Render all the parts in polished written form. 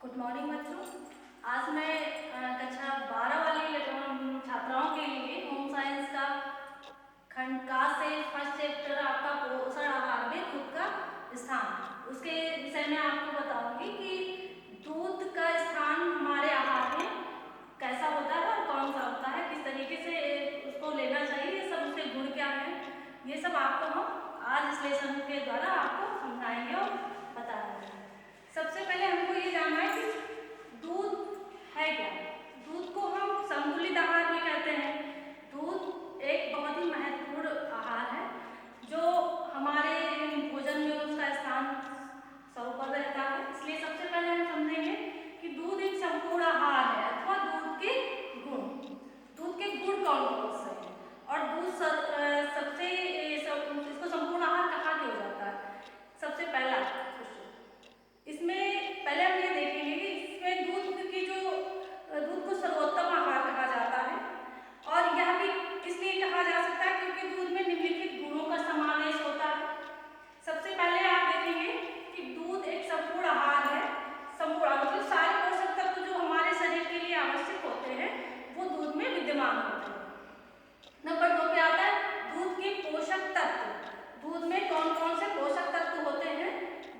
Good morning बच्चों। आज मैं कक्षा 12 वाली छात्राओं के लिए होम साइंस का खंड का से फर्स्ट चैप्टर आपका पोषण आहार में दूध का स्थान, उसके विषय में आपको बताऊंगी कि दूध का स्थान हमारे आहार में कैसा होता है और कौन सा होता है, किस तरीके से उसको लेना चाहिए, ये सब उसके गुण क्या है, ये सब आपको हम आज इस लेसन के द्वारा आपको समझाएंगे और बताएंगे। सबसे पहले हमको ये जानना है कि दूध है क्या। दूध को हम संतुलित आहार भी कहते हैं। दूध एक बहुत ही महत्वपूर्ण आहार है जो हमारे भोजन में उसका स्थान सर्वोपरि रहता है। इसलिए सबसे पहले हम समझेंगे कि दूध एक संपूर्ण आहार है अथवा दूध के गुण। दूध के गुण कौन कौन से हैं और दूध सबसे इसको संपूर्ण आहार कहाँ क्यों जाता है। सबसे पहला इसमें पहले हम ये देखेंगे कि इसमें दूध को सर्वोत्तम आहार कहा जाता है और यह भी इसलिए कहा जा सकता है क्योंकि दूध में निम्नलिखित गुणों का समावेश होता है। सबसे पहले आप देखेंगे कि दूध एक संपूर्ण आहार है। संपूर्ण मतलब सारे पोषक तत्व जो हमारे शरीर के लिए आवश्यक होते हैं वो दूध में विद्यमान होते हैं। नंबर 2 पे आता है दूध के पोषक तत्व। दूध में कौन कौन से पोषक तत्व होते हैं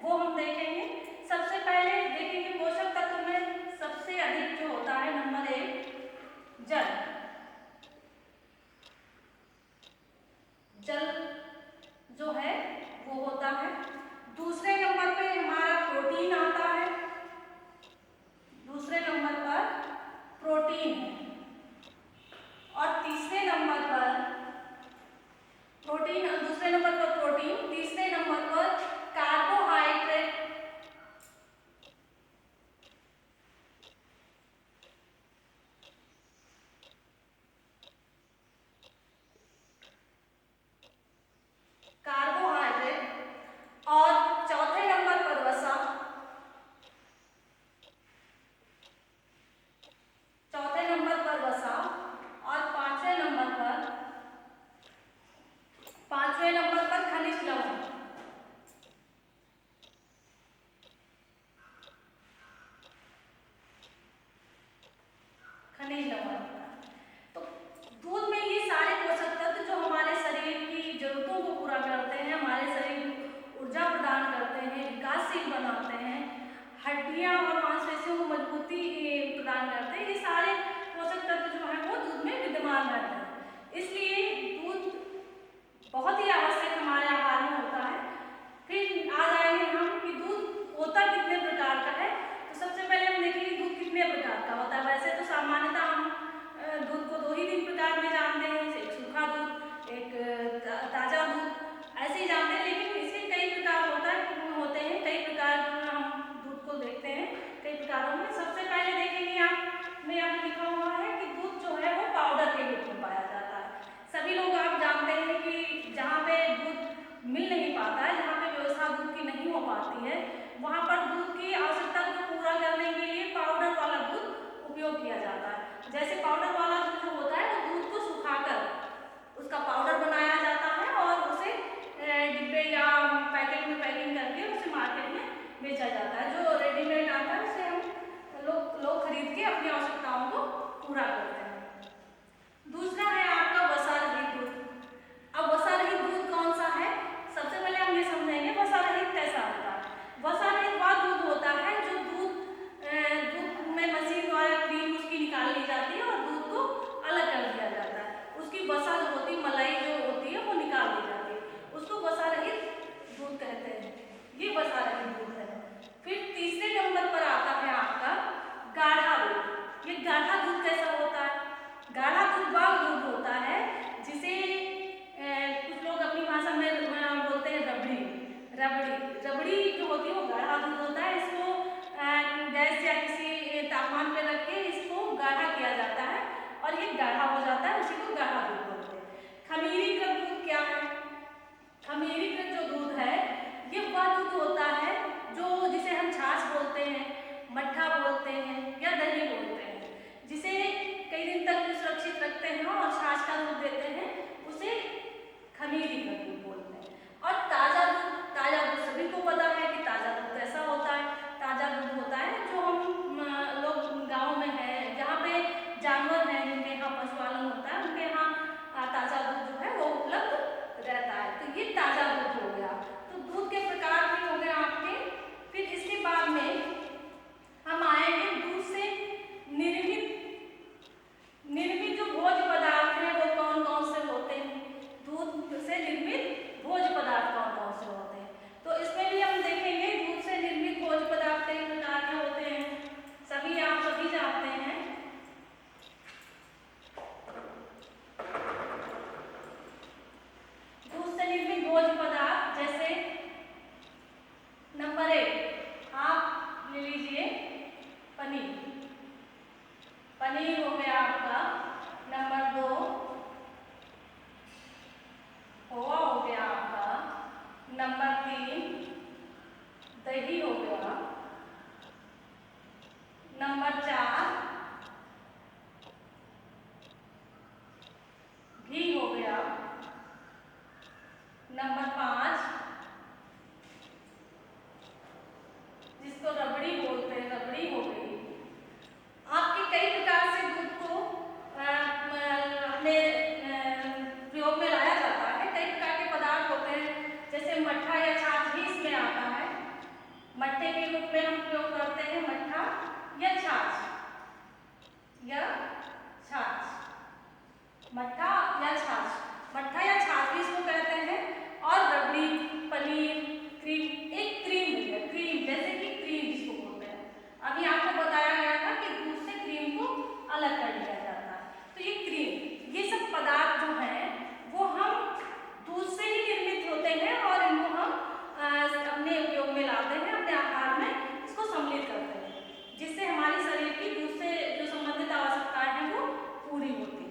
वो हम देखेंगे। सबसे पहले देखेंगे पोषक तत्व में सबसे अधिक जो होता है नंबर 1 जल। जल जो है वो होता है। दूसरे नंबर पे हमारा प्रोटीन आता है। दूसरे नंबर पर प्रोटीन है और तीसरे नंबर पर प्रोटीन, दूसरे नंबर पर प्रोटीन, तीसरे नंबर पर कार्बोहाइड्रेट। कार्बोहाइड्रेट और चौथे नंबर पर वसा। चौथे नंबर पर वसा और पांचवें नंबर पर खनिज लवण। खनिज लवण। तो दूध में ये सारे पोषक तत्व जो हमारे शरीर की जरूरतों को पूरा करते हैं, हमारे शरीर को ऊर्जा प्रदान करते हैं, विकासशील बनाते हैं, हड्डियां और मांसपेशियों को मजबूती प्रदान करते हैं, ये सारे पोषक तत्व जो है वो दूध में विद्यमान रहते हैं। इसलिए दूध बहुत ही आवश्यक हमारे आहार में होता है। फिर आ जाएंगे हम कि दूध होता कितने प्रकार का है। तो सबसे पहले हम देखेंगे दूध कितने प्रकार का होता है। वैसे तो सामान्यतः हम दूध को 2 ही 3 प्रकार में जानते हैं, एक सूखा दूध, एक ताजा दूध, ऐसे ही जानते हैं, लेकिन इसके कई प्रकार होते हैं, कई प्रकार हम दूध को देखते हैं कई प्रकारों में। सबसे पहले देखेंगे आप में यहाँ लिखा हुआ है कि दूध जो है वो पाउडर के रूप में पाया जाता है। सभी लोग आप जानते हैं कि जहाँ पे दूध मिल नहीं पाता है, जहाँ पे व्यवस्था दूध की नहीं हो पाती है, वहाँ पर दूध की आवश्यकता को पूरा करने के लिए पाउडर वाला दूध उपयोग किया जाता है। जैसे पाउडर वाला दूध जो होता है वो दूध को सुखाकर उसका पाउडर बनाया जाता है और उसे डिब्बे या पैकेट में पैकिंग करके उसे मार्केट में बेचा जाता है। जो रेडीमेड आता है उसे हम लोग खरीद के अपनी आवश्यकताओं को पूरा करते हैं। दूसरा है आपका वसा रहित दूध। अब वसा रहित दूध कौन सा है, सबसे पहले हम ये समझेंगे वसा रहित कैसा होता है। वसा रहित वह दूध होता है जो दूध में मशीन द्वारा क्रीम उसकी निकाल ली जाती है और दूध पनीर हो गया आपका। नंबर 2 खोआ हो गया आपका। नंबर 3 दही हो गया। नंबर 4 घी हो गया। नंबर 5 जिसको रबड़ी बोलते हैं, रबड़ी हो गई। आपके कई प्रकार से दूध को अपने प्रयोग में लाया जाता है। कई प्रकार के पदार्थ होते हैं, जैसे मट्ठा या छाछ भी इसमें आता है। मट्ठे के रूप में हम प्रयोग करते हैं मट्ठा या छाछ, या छाछ, मट्ठा या छाछ, मट्ठा या छाछ भी इसको कहते हैं। और रबड़ी, पनीर, क्रीम, एक क्रीम भी है, क्रीम जैसे कि क्रीम जिसको बोलते हैं। अभी आपको बताया गया था कि दूध से क्रीम को अलग कर लिया जाता है। तो ये क्रीम, ये सब पदार्थ जो हैं वो हम दूध से ही निर्मित होते हैं और इनको हम अपने उपयोग में लाते हैं, अपने आहार में इसको सम्मिलित करते हैं, जिससे हमारे शरीर की दूध से जो संबंधित आवश्यकताएं हैं वो पूरी होती है।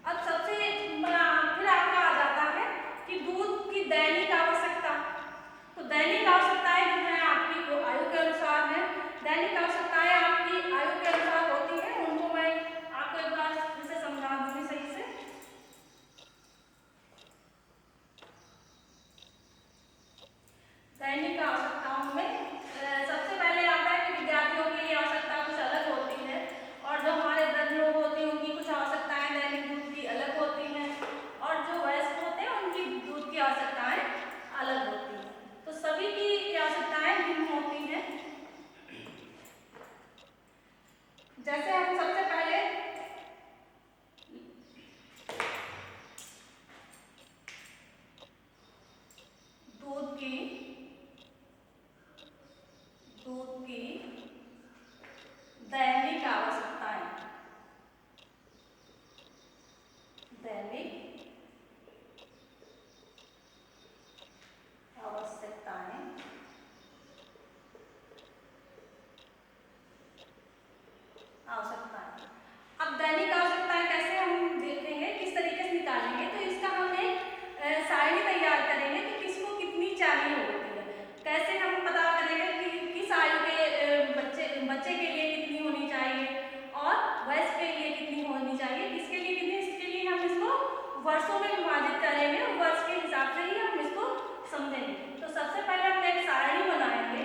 अब सबसे बड़ा फिर आपका आ जाता है कि दूध की दैनिक आवश्यकता। तो दैनिक आवश्यकताएं जो है आपकी वो आयु के अनुसार है। दैनिक आवश्यकताएं आपकी आयु के अनुसार होती हैं, उनको मैं आपको एक बार फिर से समझा दूंगी सही से। दैनिक आवश्यकताओं में सबसे पहले आता है कि विद्यार्थियों के लिए आवश्यकता कुछ अलग होती है, और जो हमारे वृद्ध लोग होते हैं उनकी कुछ आवश्यकताएं दैनिक दूध की अलग होती हैं, और जो वयस्क होते हैं उनकी दूध की आवश्यकताएं अलग होती हैं। तो सभी की आवश्यकताएं भिन्न होती हैं। जैसे हम सबसे पहले दूध की दैनिक आवश्यकताएं, दैनिक आवश्यकताएं अब दैनिक आवश्यकताएं कैसे हम देखेंगे, किस तरीके से निकालेंगे। तो इसका हम एक सारणी तैयार करेंगे कि किसको कितनी चाहिए होती है। कैसे हम पता करेंगे कि किस आयु के बच्चे के लिए कितनी होनी चाहिए और वयस्क के लिए कितनी होनी चाहिए, किसके लिए कितनी। इसके लिए हम इसको वर्षों में विभाजित करेंगे और वर्ष के हिसाब से ही हम इसको समझेंगे। तो सबसे पहले हम एक सारणी बनाएंगे।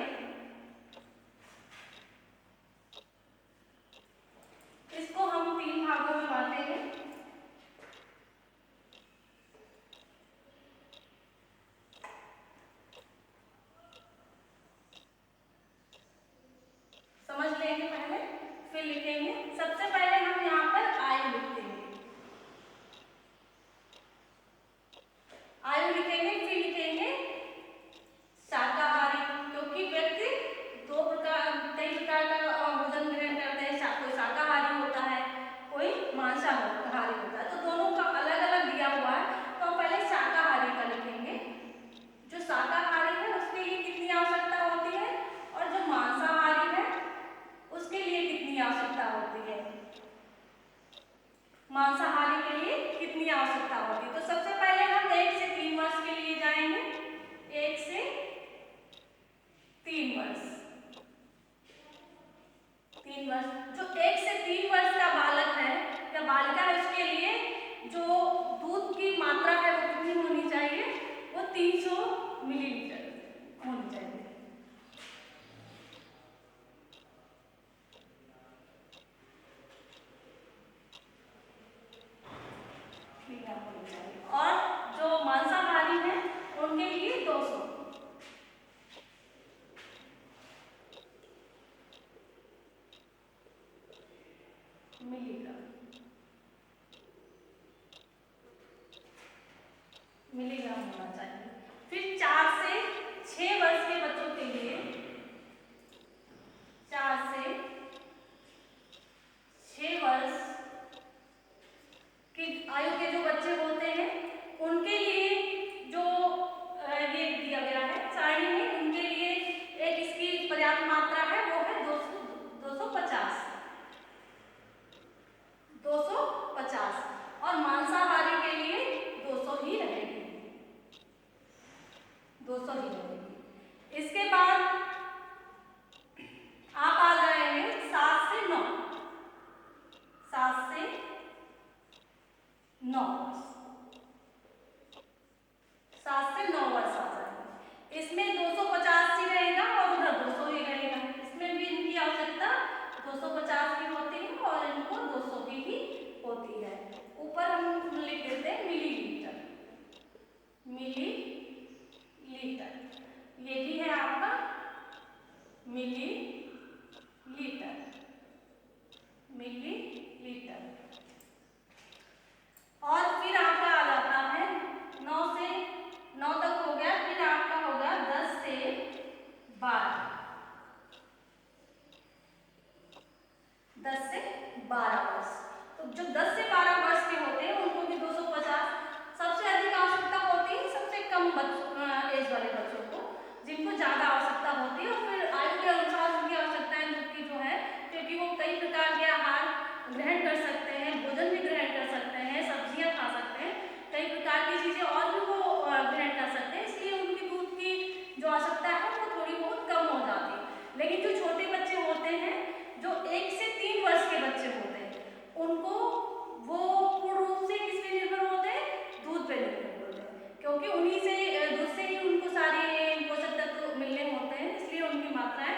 इसको हम 3 भागों में बांटेंगे। समझ लेंगे पहले, फिर लिखेंगे। सबसे पहले हम यहाँ पर आयु लिखते हैं, आयु लिखेंगे, फिर लिखेंगे शाकाहारी, क्योंकि व्यक्ति कई प्रकार का भोजन ग्रहण करते हैं। कोई शाकाहारी होता है, कोई मांसाहारी होता है, तो दोनों का अलग अलग दिया हुआ है। तो पहले शाकाहारी का लिखेंगे। जो शाकाहारी है उसके लिए कितनी आवश्यकता होती है, और जो मांसाहारी है उसके लिए कितनी आवश्यकता होती है, मांसाहारी के लिए कितनी आवश्यकता होती है। तो सबसे पहले हम 1 से 3 वर्ष के लिए जाएंगे। 1 से 3 वर्ष, 3 वर्ष। जो 1 से 3 वर्ष का बालक है या बालिका है उसके लिए जो दूध की मात्रा है वो कितनी होनी चाहिए, वो 300 मिलीलीटर होनी चाहिए। और जो मांसाहारी है उनके लिए 200 मिलीग्राम होना चाहिए। फिर 4 से 6 वर्ष के बच्चों के लिए, 4 से 6 वर्ष की आयु के जो बच्चे होते हैं उनके लिए जो ये दिया गया है सारणी में, उनके लिए एक इसकी पर्याप्त मात्रा है, वो है 250। मिलीलीटर। और फिर आपका आ जाता है 9 से 9 तक हो गया, फिर आपका होगा 10 से 12, 10 से 12 वर्ष। तो जो 10 से 12 वर्ष के होते हैं उनको भी 250। सबसे अधिक आवश्यकता होती है सबसे कम एज वाले बच्चों को, जिनको ज्यादा आवश्यकता होती है, और फिर आयु के अनुसार उनकी आवश्यकताएं की जो है, क्योंकि वो कई प्रकार के आहार ग्रहण कर सकते हैं, भोजन भी ग्रहण कर सकते हैं, सब्जियां खा सकते हैं, कई प्रकार की चीजें और भी वो ग्रहण कर सकते हैं, इसलिए उनकी दूध की जो आवश्यकता है वो थोड़ी बहुत कम हो जाती है। लेकिन जो छोटे बच्चे होते हैं, जो 1 से 3 वर्ष के बच्चे होते हैं, उनको वो पूर्ण रूप से किस पे निर्भर होते हैं, दूध पे निर्भर होते हैं, क्योंकि उन्हीं से दूध से ही उनको सारे पोषक तत्व मिलने होते हैं, इसलिए उनकी मात्राएं,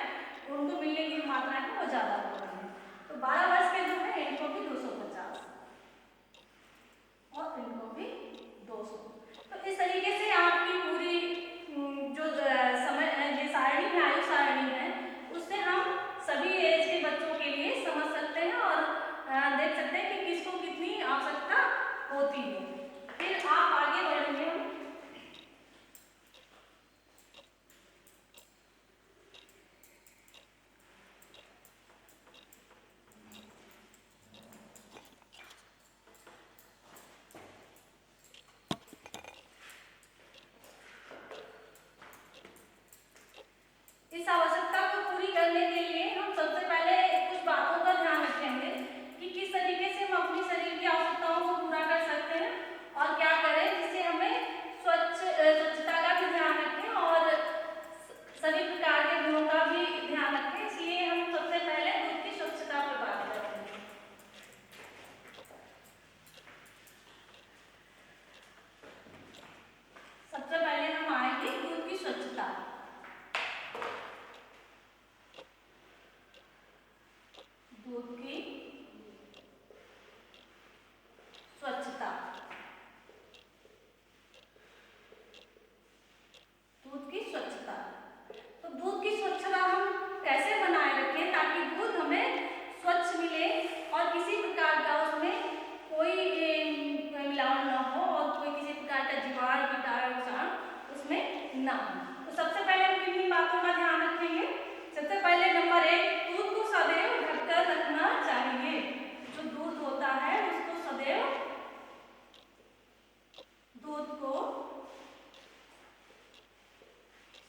उनको मिलने की मात्रा है वो ज्यादा होती है। तो 12 वर्ष के जो है इनको भी 250 और इनको भी 200। तो इस तरीके से आपकी पूरी जो समय ये सारणी है, आयु सारणी है, उससे हम सभी एज के बच्चों के लिए समझ सकते हैं और देख सकते हैं कि किसको कितनी आवश्यकता होती है। फिर आप आगे बढ़ेंगे। इस आवश्यकता को पूरी करने के लिए हम सबसे पहले कुछ बातों का ध्यान रखेंगे कि किस तरीके से हम अपने शरीर की आवश्यकताओं को पूरा कर सकते हैं और क्या करें जिससे हमें स्वच्छता का भी ध्यान रखें और सभी प्रकार के गुणों का भी ध्यान रखें। इसलिए हम सबसे पहले दूध की स्वच्छता पर बात करेंगे। सबसे पहले हम आएंगे दूध की स्वच्छता। दूध की स्वच्छता, दूध की स्वच्छता। तो दूध की स्वच्छता हम कैसे बनाए रखें ताकि दूध हमें स्वच्छ मिले और किसी प्रकार का उसमें कोई मिलावट न हो और कोई किसी प्रकार का जीवाणु कीटाणु उसमें ना हो। तो सबसे पहले हम किन बातों का ध्यान रखेंगे। सबसे पहले नंबर 1, दूध को सदैव ढककर रखना चाहिए। जो दूध होता है उसको सदैव, दूध को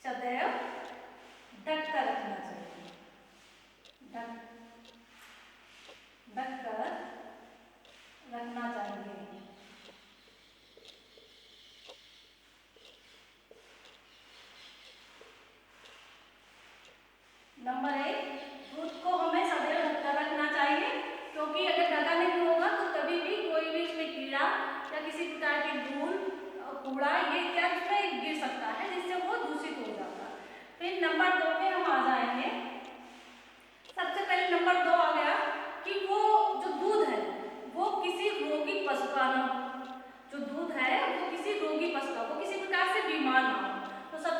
सदैव ढककर रखना चाहिए। ढककर रखना चाहिए। नंबर 1, दूध को हमें सदैव ढककर रखना चाहिए, क्योंकि अगर ढका नहीं होगा तो कभी भी कोई भी इसमें कीड़ा या किसी प्रकार की धूल, कूड़ा ये क्या इसमें गिर सकता है जिससे वो दूषित हो जाता है। फिर नंबर 2 पे हम आ जाएंगे। सबसे पहले नंबर 2 आ गया कि वो जो दूध है वो किसी रोगी पशु का ना हो। जो दूध है वो किसी रोगी पशु का, वो किसी प्रकार से बीमार ना हो। तो सब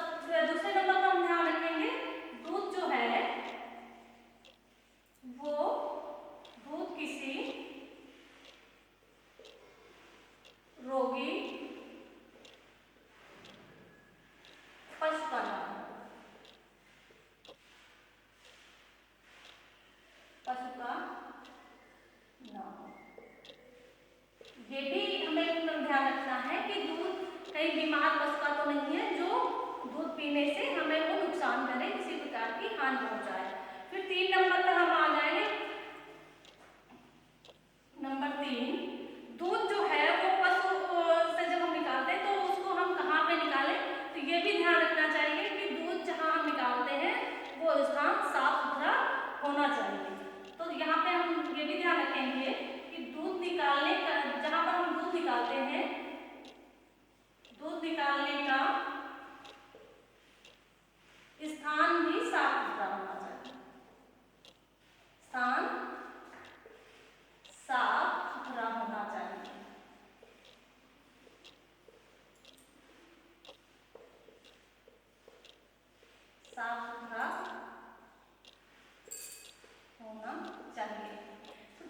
दूसरे नंबर पर हम ध्यान रखेंगे दूध जो है वो दूध किसी रोगी पशु का ना हो, पशु का ना हो। ये भी हमें ध्यान रखना है कि दूध कहीं बीमार पशु का तो नहीं है जो दूध पीने से हमें वो नुकसान करे, किसी प्रकार की हानि पहुंचाए। फिर 3 नंबर पर हम आ जाएंगे। नंबर 3, दूध जो है वो पशु से जब हम निकालते हैं तो उसको हम कहाँ पे निकालें, तो ये भी ध्यान रखना चाहिए कि दूध जहाँ हम निकालते हैं वो स्थान साफ सुथरा होना चाहिए। तो यहाँ पे हम ये भी ध्यान रखेंगे कि दूध निकालने का, जहाँ पर हम दूध निकालते हैं, दूध निकालने का स्थान भी साफ सुथरा होना चाहिए। स्थान साफ सुथरा होना चाहिए। साफ सुथरा होना चाहिए। तो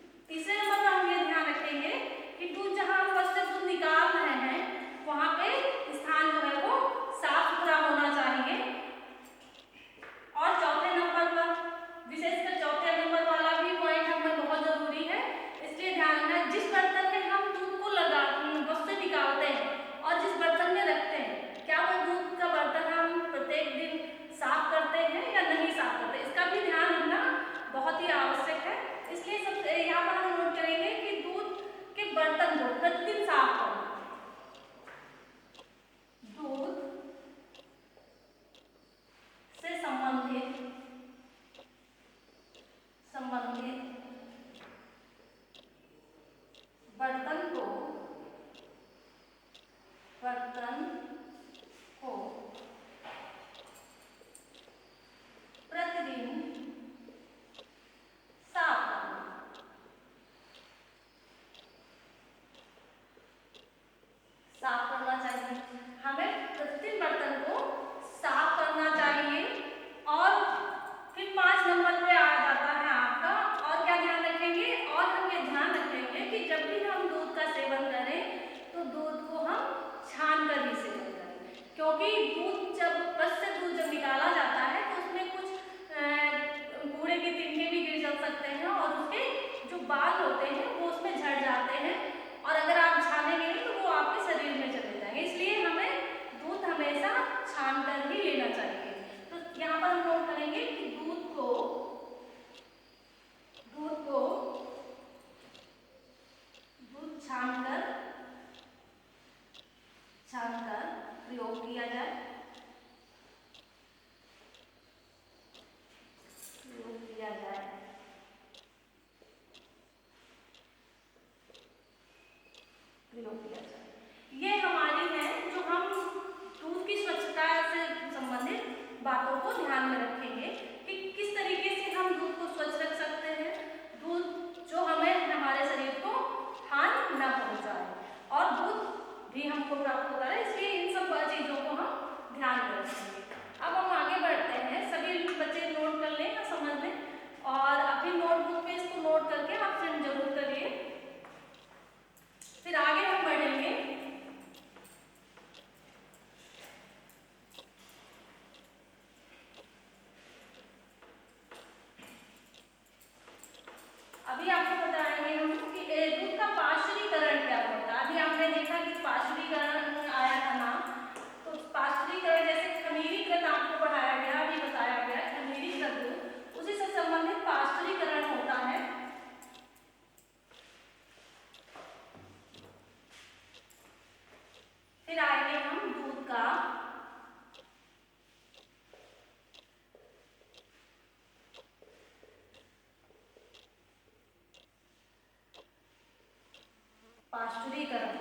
टीके भी गिर जा सकते हैं और उसके जो बाल होते हैं वो उसमें झड़ जाते हैं, और अगर आप छानेंगे नहीं तो वो आपके शरीर में चले जाएंगे। इसलिए हमें दूध हमेशा छान कर ही लेना चाहिए। तो यहाँ पर हम नोट करेंगे कि दूध को छानकर प्रयोग किया जाए। ये हमारी है जो हम दूध की स्वच्छता से संबंधित बातों को ध्यान में रखेंगे कि किस तरीके से हम दूध को स्वच्छ रख सकते हैं, दूध जो हमें हमारे शरीर को हानि न पहुंचाए और दूध भी हमको प्राप्त होता है। इसलिए इन सब चीजों को हम ध्यान में रखेंगे। अब हम आगे बढ़ते हैं, सभी बच्चे नोट कर लें या समझ लें, और अपनी नोटबुक में इसको नोट करके आप प्रिंट जरूर करिए। फिर आगे हम बढ़ेंगे। अभी आपको बताएंगे हम कि दूध का पाश्चुरीकरण क्या होता है। अभी हमने देखा कि पाश्चुरीकरण आया था नाम, तो पाश्चुरीकरण जैसे खमीरीकृत आपको पढ़ाया गया, अभी बताया गया खमीरीकृत दूध, उसी से संबंधित पाश्चुरीकरण होता है। फिर आएंगे हम दूध का पाश्चुरीकरण,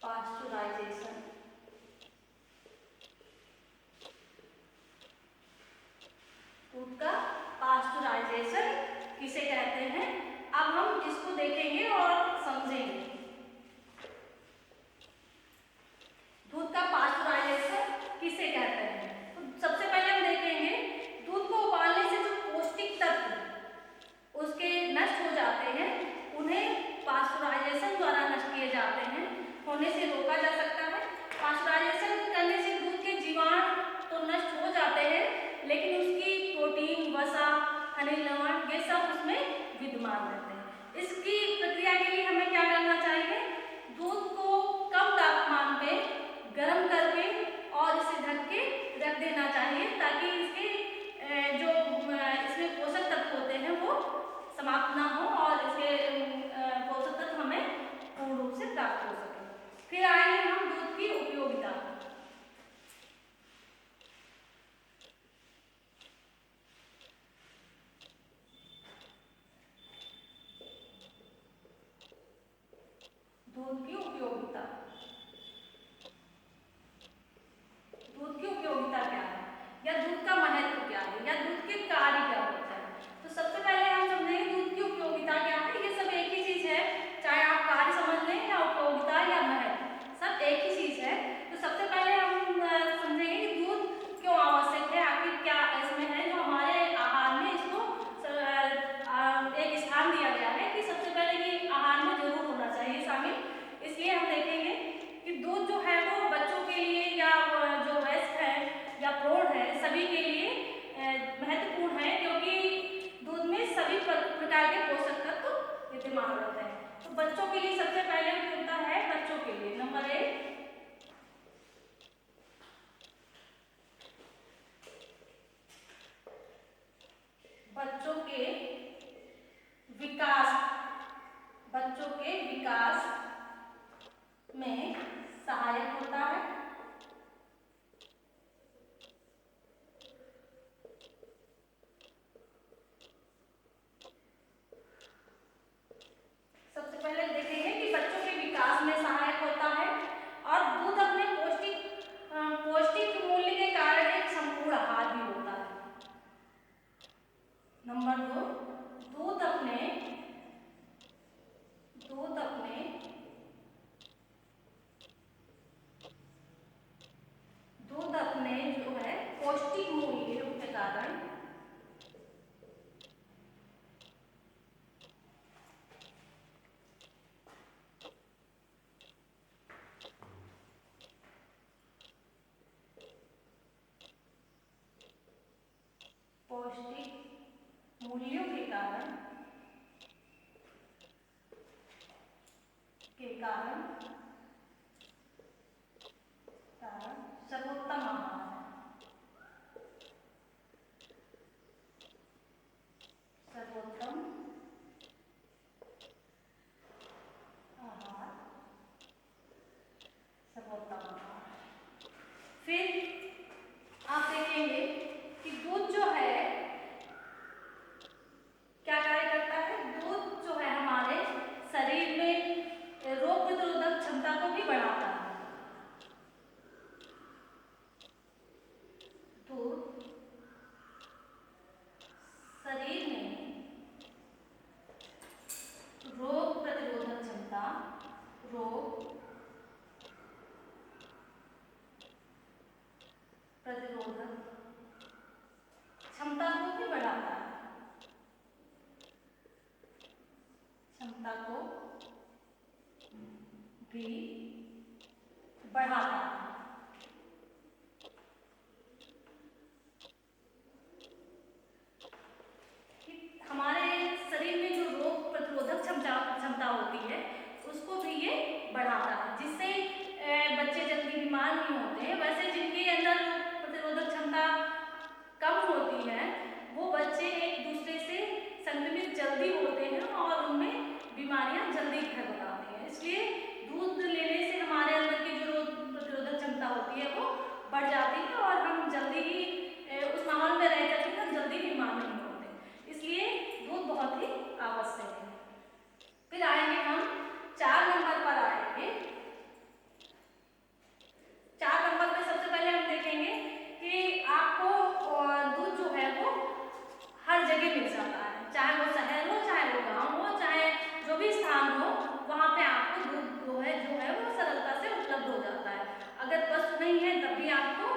पाश्चुराइजेशन। दूध का पाश्चुराइजेशन किसे कहते हैं, अब हम इसको देखेंगे और समझेंगे। दूध का पाश्चुराइजेशन किसे कहते हैं, तो सबसे पहले हम देखेंगे दूध को उबालने से जो पौष्टिक तत्व उसके नष्ट हो जाते हैं, उन्हें पाश्चुराइजेशन द्वारा नष्ट किए जाते हैं, होने से रोका जा सकता है। पाश्चुराइजेशन करने से दूध के जीवाणु तो नष्ट हो जाते हैं, लेकिन उसकी प्रोटीन, वसा, खनिज लवण ये सब उसमें विद्यमान रहते हैं। इसकी प्रक्रिया के लिए हमें क्या करना चाहिए, दूध को कम तापमान पे गर्म करके और इसे ढक के रख देना चाहिए, ताकि इसके जो इसमें पोषक तत्व होते हैं वो समाप्त ना हो और इसके पोषक तत्व हमें पूर्ण रूप से प्राप्त हो सके। फिर आएंगे हम दूध की उपयोगिता। दूध की उपयोगिता, दूध की उपयोगिता क्या है, या दूध का महत्व क्या है, या दूध के कार्य क्या होता है। तो सबसे पहले हम समझेंगे दूध की उपयोगिता क्या है। ये सब एक ही चीज है, चाहे आप कार्य समझ लें या उपयोगिता या महत्व, सब एक ही चीज है। तो सबसे पहले हम समझेंगे कि दूध क्यों आवश्यक है, आखिर क्या इसमें है जो हमारे आहार में इसको एक स्थान दिया गया है कि सबसे पहले ये आहार में जरूर होना चाहिए शामिल। इसलिए हम देखेंगे कि दूध जो है वो बच्चों के लिए या जो वयस्क है या प्रौढ़ है सभी के लिए महत्वपूर्ण है, क्योंकि दूध में सभी प्रकार के पोषक तत्व विद्यमान रहते हैं। तो बच्चों के लिए सबसे पहले उपयोगिता है, बच्चों के लिए नंबर 1 बच्चों के विकास, बच्चों के विकास में सहायक होता है। सबसे पहले देखेंगे कि बच्चों के विकास में सहायक होता है, और दूध अपने पौष्टिक मूल्य के कारण एक संपूर्ण आहार भी होता है। नंबर 2 पौष्टिक मूल्यों के कारण सर्वोत्तम आहार है। सर्वोत्तम आहार, सर्वोत्तम आहार। फिर आप देखेंगे कि दूध जो है क्या कार्य करता है। दूध जो है हमारे शरीर में रोग प्रतिरोधक क्षमता को भी बढ़ाता है। दूध शरीर में रोग प्रतिरोधक क्षमता, रोग प्रतिरोधक क्षमता को भी बढ़ाता है। क्षमता को भी बढ़ाता है। हमारे शरीर में जो रोग प्रतिरोधक क्षमता होती है उसको भी ये बढ़ाता है, जिससे बच्चे जल्दी बीमार नहीं होते हैं। वैसे जिनके अंदर रोग प्रतिरोधक क्षमता कम होती है वो बच्चे एक दूसरे से संक्रमित जल्दी होते हैं और उनमें बीमारियां जल्दी घर बनाती हैं। इसलिए दूध लेने से हमारे अंदर की जो रोग प्रतिरोधक क्षमता होती है वो बढ़ जाती है और हम जल्दी ही उस माहौल में रह करके हम जल्दी बीमार नहीं होते। इसलिए दूध बहुत ही आवश्यक है। फिर आएंगे हम 4 नंबर पर आएंगे। 4 नंबर पे सबसे पहले हम देखेंगे कि आपको दूध जो है वो हर जगह मिल जाता है, चाहे वो शहर हो, चाहे वो गांव हो, चाहे जो भी स्थान हो, वहाँ पे आपको दूध जो है वो सरलता से उपलब्ध हो जाता है। अगर पशु नहीं है तब भी आपको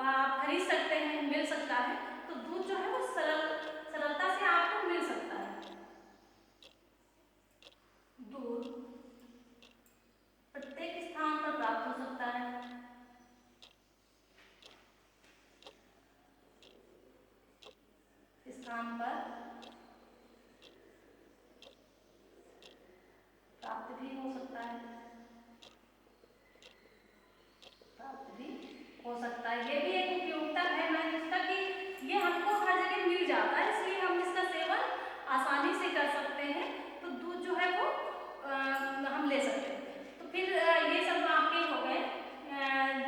आप खरीद सकते हैं, मिल सकता है। तो दूध जो है वो सरलता से आपको मिल सकता है। दूध प्रत्येक स्थान पर प्राप्त हो सकता है। स्थान पर प्राप्त भी हो सकता है, ये भी एक उपयोगिता है मैं इसका कि ये हमको हर जगह मिल जाता है, इसलिए हम इसका सेवन आसानी से कर सकते हैं। तो दूध जो है वो हम ले सकते हैं। तो फिर ये सब आपके हो गए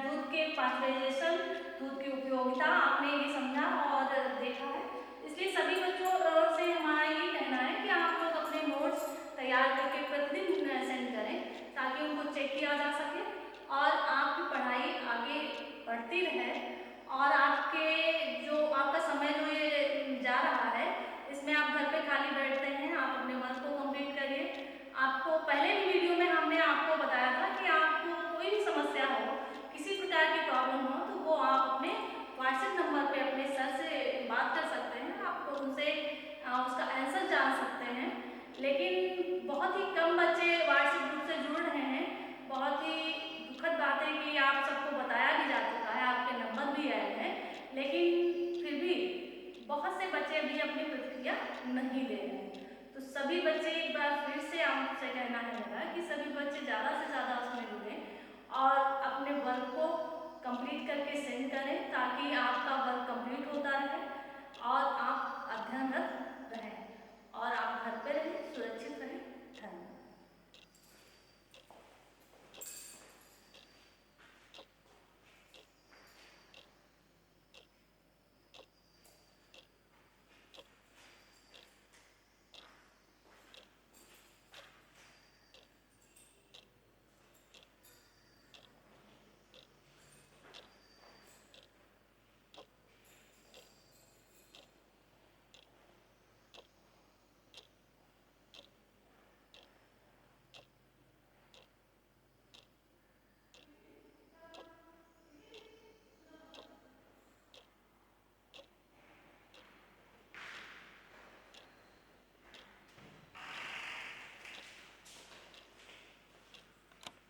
दूध के पाश्चराइजेशन, दूध की उपयोगिता आपने ये समझा और देखा है। इसलिए सभी बच्चों से हमारा ये कहना है कि आप लोग अपने नोट्स तैयार करके प्रतिदिन सेंड करें ताकि उनको चेक किया जा सके और आपकी पढ़ाई आगे बढ़ती रहे और आपका समय जो ये जा रहा है इसमें आप घर पे खाली बैठते हैं, आप अपने वर्क को कंप्लीट करिए। आपको पहले भी वीडियो में हमने आपको बताया था कि आपको कोई भी समस्या हो, किसी प्रकार की प्रॉब्लम हो तो वो आप अपने व्हाट्सएप नंबर पे अपने सर से बात कर सकते हैं, आप उनसे उसका आंसर जान सकते हैं। लेकिन बहुत ही कम बच्चे व्हाट्सएप ग्रुप से जुड़ रहे हैं। बहुत ही दुखद बात है कि आप सबको बताया भी जा चुका है, आपके नंबर भी आए हैं, लेकिन फिर भी बहुत से बच्चे अभी अपनी प्रतिक्रिया नहीं दे रहे हैं। तो सभी बच्चे एक बार फिर से आपसे कहना है मेरा कि सभी बच्चे ज़्यादा से ज़्यादा उसमें जुड़ें और अपने वर्क को कंप्लीट करके सेंड करें ताकि आपका वर्क कंप्लीट होता रहे।